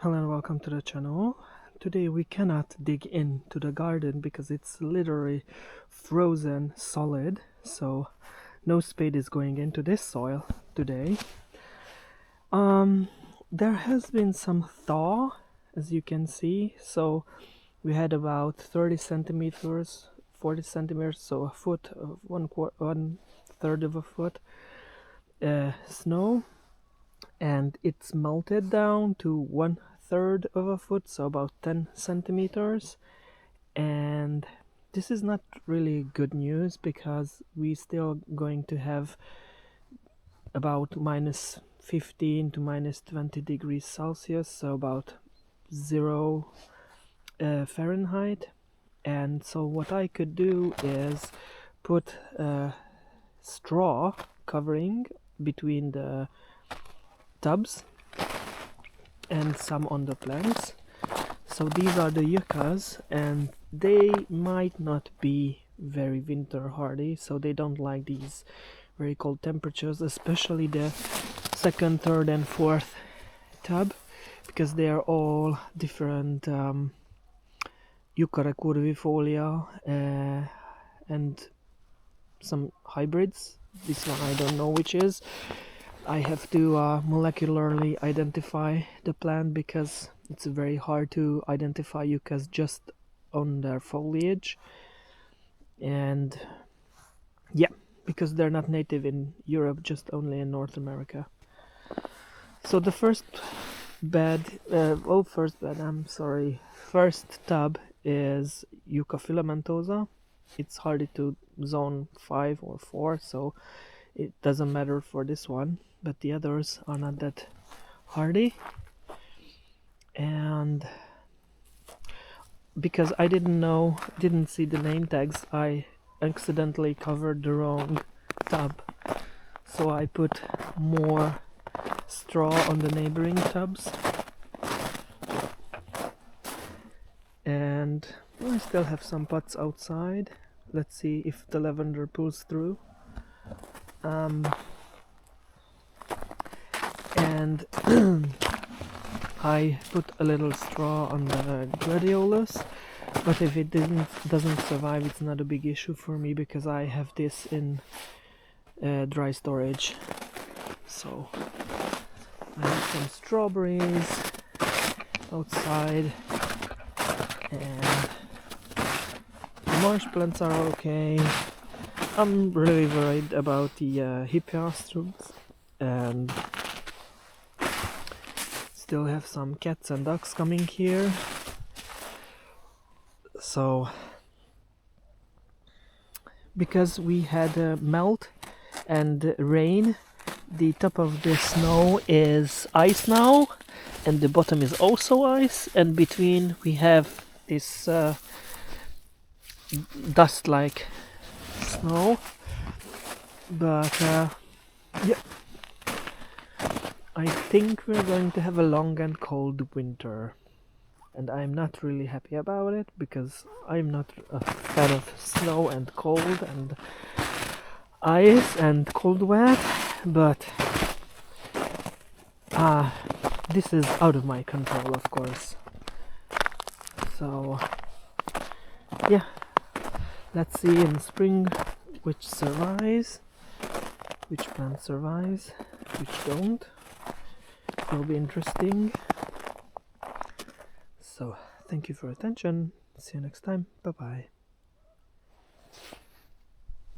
Hello and welcome to the channel. Today we cannot dig into the garden because it's literally frozen solid, so no spade is going into this soil today. There has been some thaw, as you can see, so we had about 30 centimeters, 40 centimeters, so a foot, one third of a foot snow, and it's melted down to 1/3 of a foot, so about 10 centimeters. And this is not really good news because we still going to have about -15 to -20 degrees Celsius, so about 0 Fahrenheit. And so what I could do is put a straw covering between the tubs and some on the plants. So these are the yuccas, and they might not be very winter hardy, so they don't like these very cold temperatures, especially the second, third and fourth tub, because they are all different Yucca recurvifolia and some hybrids. This one I don't know which is. I have to molecularly identify the plant because it's very hard to identify yuccas just on their foliage. And yeah, because they're not native in Europe, just only in North America. So the first first tub is Yucca filamentosa. It's hardy to zone 5 or 4, so it doesn't matter for this one, but the others are not that hardy. And because I didn't see the name tags, I accidentally covered the wrong tub, so I put more straw on the neighboring tubs. And I still have some pots outside. Let's see if the lavender pulls through. And I put a little straw on the gladiolus, but if it doesn't survive, it's not a big issue for me because I have this in dry storage. So I have some strawberries outside, and the marsh plants are okay. I'm really worried about the hippeastrum, and still have some cats and ducks coming here. So because we had a melt and rain, the top of the snow is ice now, and the bottom is also ice, and between we have this dust like snow. But yeah, I think we're going to have a long and cold winter, and I'm not really happy about it because I'm not a fan of snow and cold and ice and cold wet, but this is out of my control, of course. So yeah, let's see in spring which survives, which plant survives, which don't. It will be interesting. So thank you for attention. See you next time. Bye bye.